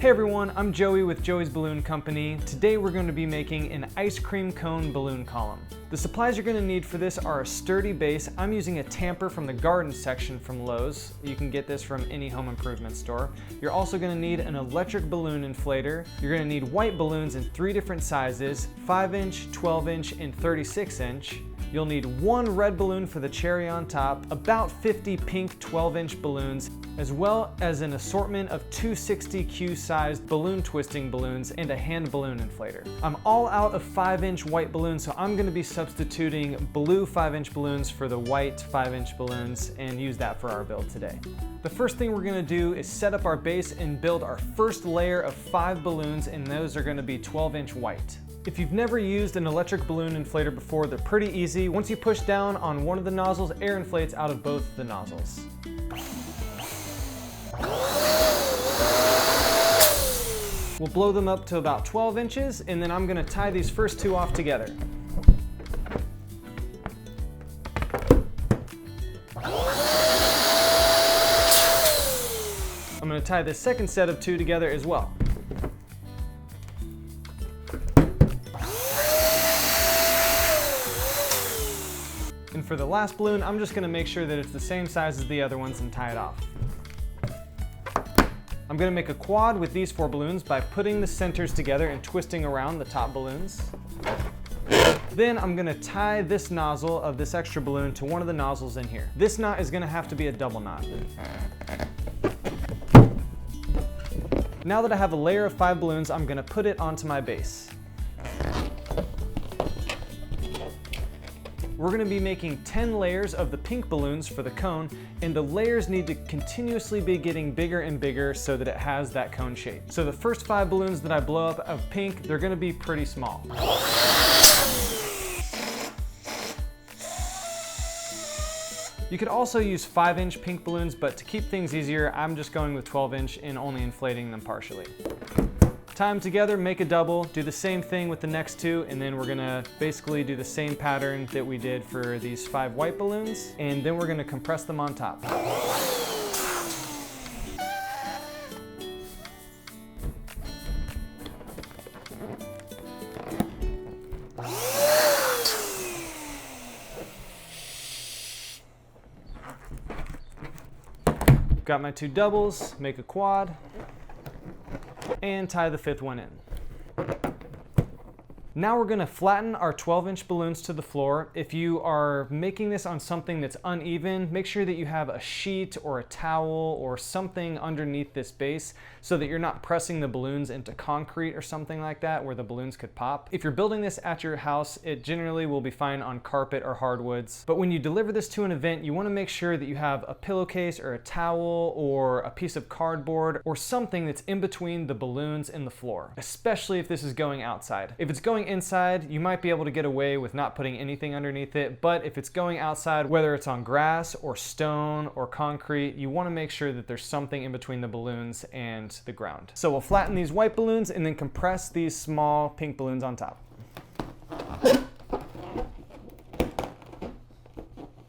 Hey everyone, I'm Joey with Joey's Balloon Company. Today we're going to be making an ice cream cone balloon column. The supplies you're going to need for this are a sturdy base. I'm using a tamper from the garden section from Lowe's. You can get this from any home improvement store. You're also going to need an electric balloon inflator. You're going to need white balloons in 3 different sizes, 5-inch, 12-inch, and 36-inch. You'll need 1 red balloon for the cherry on top, about 50 pink 12-inch balloons, as well as an assortment of 260Q sized balloon twisting balloons and a hand balloon inflator. I'm all out of 5-inch white balloons, so I'm going to be substituting blue 5-inch balloons for the white 5-inch balloons and use that for our build today. The first thing we're going to do is set up our base and build our first layer of 5 balloons, and those are going to be 12-inch white. If you've never used an electric balloon inflator before, they're pretty easy. Once you push down on one of the nozzles, air inflates out of both the nozzles. We'll blow them up to about 12 inches, and then I'm going to tie these first 2 off together. I'm going to tie the second set of 2 together as well. And for the last balloon, I'm just going to make sure that it's the same size as the other ones and tie it off. I'm going to make a quad with these 4 balloons by putting the centers together and twisting around the top balloons. Then I'm going to tie this nozzle of this extra balloon to one of the nozzles in here. This knot is going to have to be a double knot. Now that I have a layer of 5 balloons, I'm going to put it onto my base. We're going to be making 10 layers of the pink balloons for the cone, and the layers need to continuously be getting bigger and bigger so that it has that cone shape. So the first 5 balloons that I blow up of pink, they're going to be pretty small. You could also use 5-inch pink balloons, but to keep things easier, I'm just going with 12-inch and only inflating them partially. Tie them together, make a double, do the same thing with the next 2, and then we're gonna basically do the same pattern that we did for these 5 white balloons, and then we're gonna compress them on top. Got my 2 doubles, make a quad, and tie the 5th one in. Now we're going to flatten our 12-inch balloons to the floor. If you are making this on something that's uneven, make sure that you have a sheet or a towel or something underneath this base so that you're not pressing the balloons into concrete or something like that where the balloons could pop. If you're building this at your house, it generally will be fine on carpet or hardwoods. But when you deliver this to an event, you want to make sure that you have a pillowcase or a towel or a piece of cardboard or something that's in between the balloons and the floor, especially if this is going outside. If it's going inside, you might be able to get away with not putting anything underneath it, but if it's going outside, whether it's on grass or stone or concrete, you want to make sure that there's something in between the balloons and the ground. So we'll flatten these white balloons and then compress these small pink balloons on top.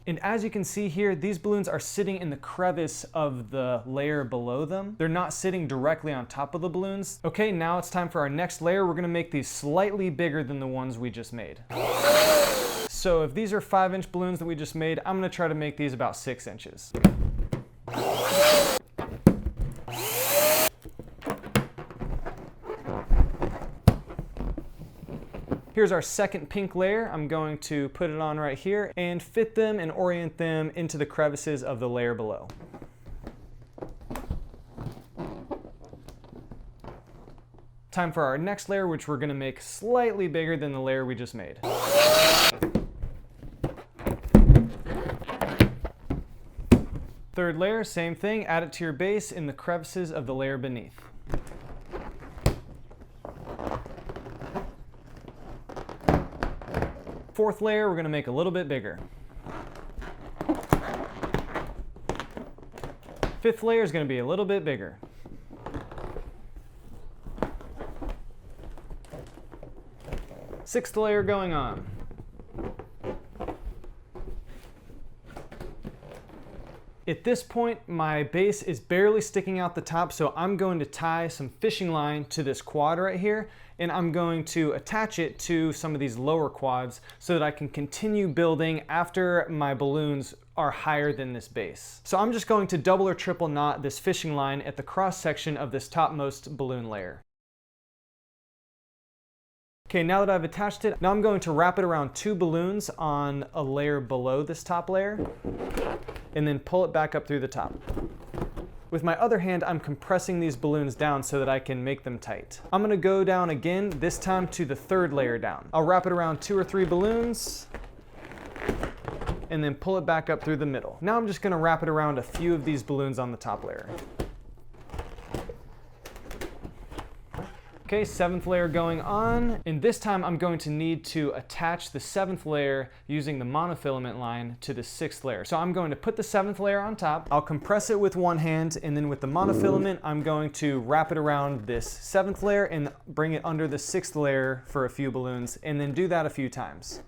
And as you can see here, these balloons are sitting in the crevice of the layer below them. They're not sitting directly on top of the balloons. Okay, now it's time for our next layer. We're gonna make these slightly bigger than the ones we just made. So if these are 5-inch balloons that we just made, I'm gonna try to make these about 6 inches. Here's our second pink layer. I'm going to put it on right here and fit them and orient them into the crevices of the layer below. Time for our next layer, which we're going to make slightly bigger than the layer we just made. Third layer, same thing, add it to your base in the crevices of the layer beneath. Fourth layer, we're going to make a little bit bigger. Fifth layer is going to be a little bit bigger. Sixth layer going on. At this point, my base is barely sticking out the top, so I'm going to tie some fishing line to this quad right here, and I'm going to attach it to some of these lower quads so that I can continue building after my balloons are higher than this base. So I'm just going to double or triple knot this fishing line at the cross section of this topmost balloon layer. Okay, now that I've attached it, now I'm going to wrap it around 2 balloons on a layer below this top layer, and then pull it back up through the top. With my other hand, I'm compressing these balloons down so that I can make them tight. I'm gonna go down again, this time to the 3rd layer down. I'll wrap it around 2 or 3 balloons, and then pull it back up through the middle. Now I'm just gonna wrap it around a few of these balloons on the top layer. Okay, 7th layer going on, and this time I'm going to need to attach the 7th layer using the monofilament line to the 6th layer. So I'm going to put the 7th layer on top, I'll compress it with one hand, and then with the monofilament, I'm going to wrap it around this 7th layer and bring it under the 6th layer for a few balloons, and then do that a few times.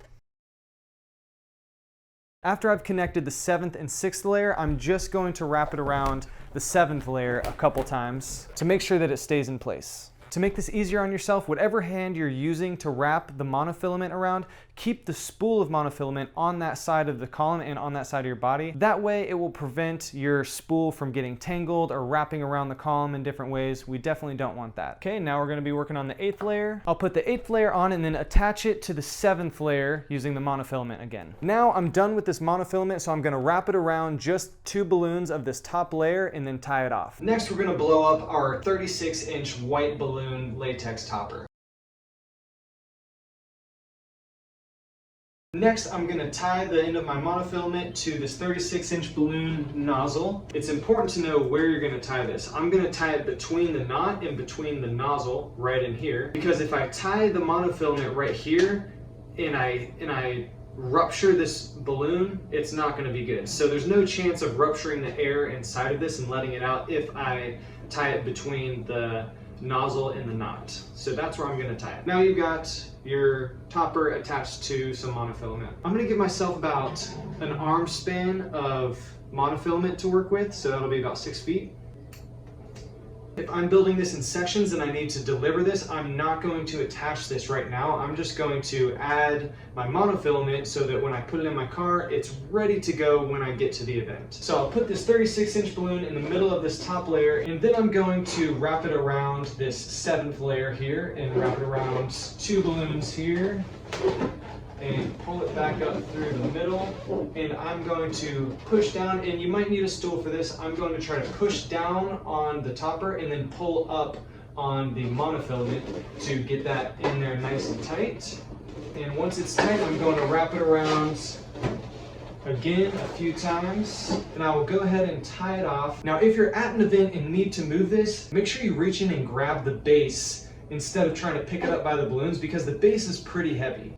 After I've connected the 7th and 6th layer, I'm just going to wrap it around the 7th layer a couple times to make sure that it stays in place. To make this easier on yourself, whatever hand you're using to wrap the monofilament around, keep the spool of monofilament on that side of the column and on that side of your body. That way it will prevent your spool from getting tangled or wrapping around the column in different ways. We definitely don't want that. Okay, now we're gonna be working on the 8th layer. I'll put the 8th layer on and then attach it to the 7th layer using the monofilament again. Now I'm done with this monofilament, so I'm gonna wrap it around just 2 balloons of this top layer and then tie it off. Next, we're gonna blow up our 36-inch white balloon latex topper. Next, I'm going to tie the end of my monofilament to this 36-inch balloon nozzle. It's important to know where you're going to tie this. I'm going to tie it between the knot and between the nozzle right in here, because if I tie the monofilament right here and I rupture this balloon, it's not going to be good. So there's no chance of rupturing the air inside of this and letting it out if I tie it between the nozzle and the knot. So that's where I'm going to tie it. Now you've got your topper attached to some monofilament. I'm going to give myself about an arm span of monofilament to work with, so that'll be about 6 feet. If I'm building this in sections and I need to deliver this, I'm not going to attach this right now. I'm just going to add my monofilament so that when I put it in my car, it's ready to go when I get to the event. So I'll put this 36-inch balloon in the middle of this top layer, and then I'm going to wrap it around this 7th layer here and wrap it around 2 balloons here and pull it back up through the middle, and I'm going to push down, and you might need a stool for this. I'm going to try to push down on the topper and then pull up on the monofilament to get that in there nice and tight. And once it's tight, I'm going to wrap it around again a few times, and I will go ahead and tie it off. Now, if you're at an event and need to move this, make sure you reach in and grab the base instead of trying to pick it up by the balloons, because the base is pretty heavy.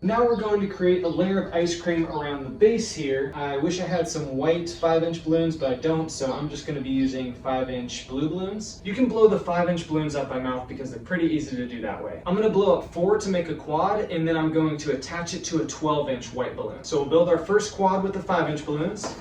Now we're going to create a layer of ice cream around the base here. I wish I had some white 5-inch balloons, but I don't, so I'm just going to be using 5-inch blue balloons. You can blow the 5-inch balloons up by mouth because they're pretty easy to do that way. I'm going to blow up 4 to make a quad, and then I'm going to attach it to a 12-inch white balloon. So we'll build our first quad with the 5-inch balloons.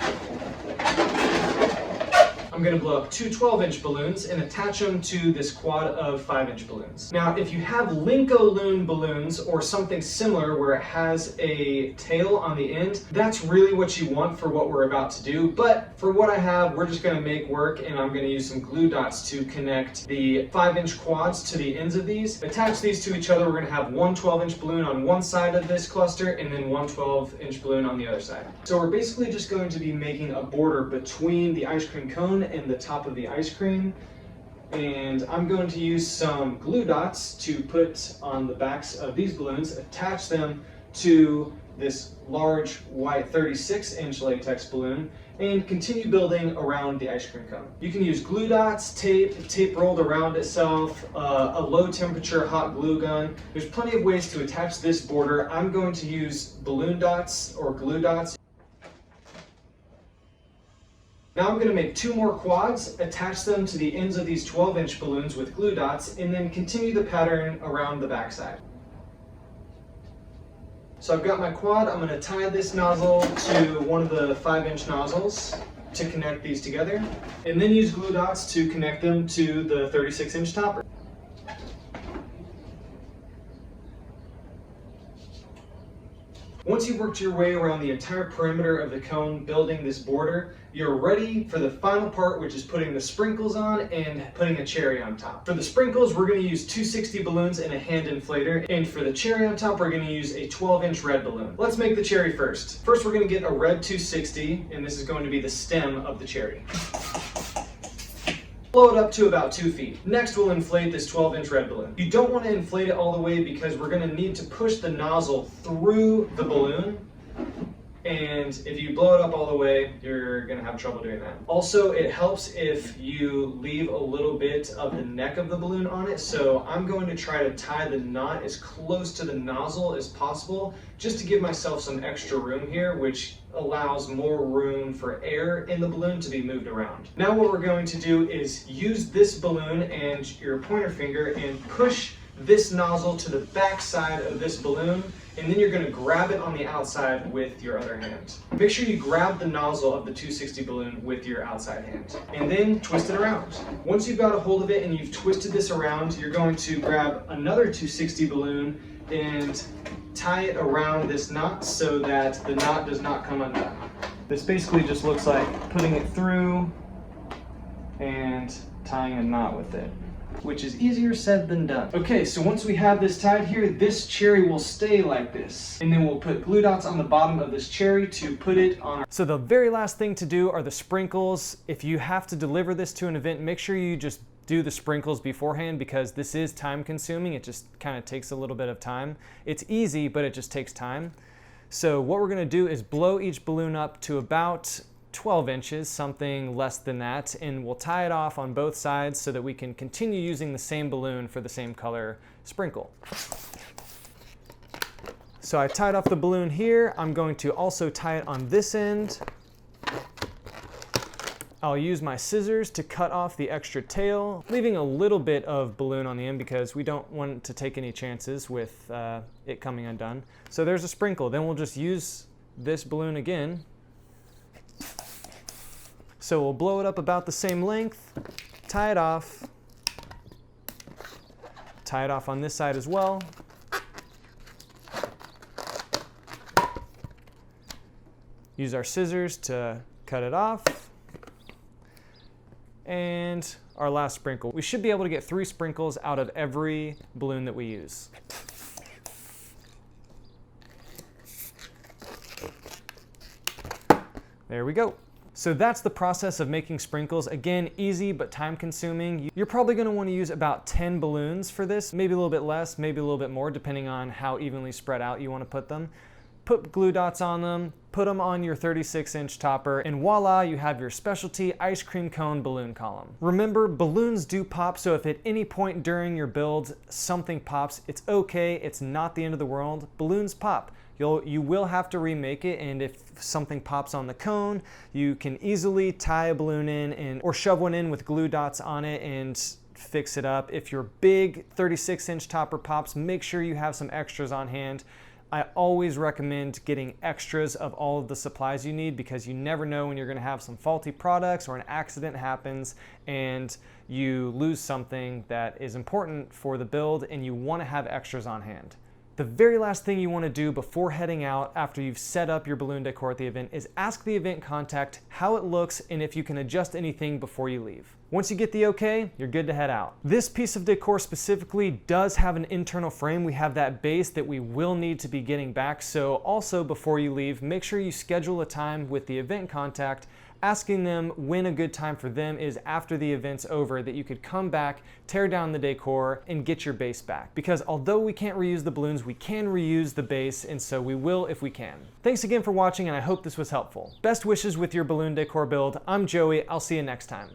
I'm going to blow up 2 12-inch balloons and attach them to this quad of 5-inch balloons. Now, if you have Lincoln balloons or something similar where it has a tail on the end, that's really what you want for what we're about to do. But for what I have, we're just going to make work, and I'm going to use some glue dots to connect the 5-inch quads to the ends of these. Attach these to each other. We're going to have one 12-inch balloon on one side of this cluster and then one 12-inch balloon on the other side. So we're basically just going to be making a border between the ice cream cone and the top of the ice cream, and I'm going to use some glue dots to put on the backs of these balloons, attach them to this large white 36-inch latex balloon, and continue building around the ice cream cone. You can use glue dots, tape rolled around itself, a low temperature hot glue gun. There's plenty of ways to attach this border. I'm going to use balloon dots or glue dots. Now I'm going to make 2 more quads, attach them to the ends of these 12-inch balloons with glue dots, and then continue the pattern around the backside. So I've got my quad. I'm gonna tie this nozzle to one of the 5-inch nozzles to connect these together, and then use glue dots to connect them to the 36-inch topper. Once you've worked your way around the entire perimeter of the cone, building this border, you're ready for the final part, which is putting the sprinkles on and putting a cherry on top. For the sprinkles, we're going to use 260 balloons and a hand inflator, and for the cherry on top, we're going to use a 12-inch red balloon. Let's make the cherry first. First, we're going to get a red 260, and this is going to be the stem of the cherry. Blow it up to about 2 feet. Next, we'll inflate this 12-inch red balloon. You don't want to inflate it all the way because we're going to need to push the nozzle through the balloon. And if you blow it up all the way, you're going to have trouble doing that. Also, it helps if you leave a little bit of the neck of the balloon on it. So I'm going to try to tie the knot as close to the nozzle as possible, just to give myself some extra room here, which allows more room for air in the balloon to be moved around. Now what we're going to do is use this balloon and your pointer finger and push this nozzle to the back side of this balloon, and then you're going to grab it on the outside with your other hand. Make sure you grab the nozzle of the 260 balloon with your outside hand, and then twist it around. Once you've got a hold of it and you've twisted this around, you're going to grab another 260 balloon and tie it around this knot so that the knot does not come undone. This basically just looks like putting it through and tying a knot with it, which is easier said than done. Okay, so once we have this tied here, this cherry will stay like this. And then we'll put glue dots on the bottom of this cherry to put it on. So the very last thing to do are the sprinkles. If you have to deliver this to an event, make sure you just do the sprinkles beforehand, because this is time consuming. It just kind of takes a little bit of time. It's easy, but it just takes time. So what we're gonna do is blow each balloon up to about 12 inches, something less than that, and we'll tie it off on both sides so that we can continue using the same balloon for the same color sprinkle. So I tied off the balloon here. I'm going to also tie it on this end. I'll use my scissors to cut off the extra tail, leaving a little bit of balloon on the end because we don't want to take any chances with it coming undone. So there's a sprinkle. Then we'll just use this balloon again. So we'll blow it up about the same length, tie it off on this side as well. Use our scissors to cut it off. And our last sprinkle. We should be able to get 3 sprinkles out of every balloon that we use. There we go. So that's the process of making sprinkles. Again, easy but time consuming. You're probably going to want to use about 10 balloons for this, maybe a little bit less, maybe a little bit more, depending on how evenly spread out you want to put them. Put glue dots on them, put them on your 36-inch topper, and voila, you have your specialty ice cream cone balloon column. Remember, balloons do pop, so if at any point during your build something pops, it's okay, it's not the end of the world. Balloons pop. You will have to remake it, and if something pops on the cone, you can easily tie a balloon in or shove one in with glue dots on it and fix it up. If your big 36-inch topper pops, make sure you have some extras on hand. I always recommend getting extras of all of the supplies you need, because you never know when you're going to have some faulty products or an accident happens and you lose something that is important for the build, and you want to have extras on hand. The very last thing you want to do before heading out after you've set up your balloon decor at the event is ask the event contact how it looks and if you can adjust anything before you leave. Once you get the okay, you're good to head out. This piece of decor specifically does have an internal frame. We have that base that we will need to be getting back. So also before you leave, make sure you schedule a time with the event contact, asking them when a good time for them is after the event's over, that you could come back, tear down the decor, and get your base back. Because although we can't reuse the balloons, we can reuse the base, and so we will if we can. Thanks again for watching, and I hope this was helpful. Best wishes with your balloon decor build. I'm Joey. I'll see you next time.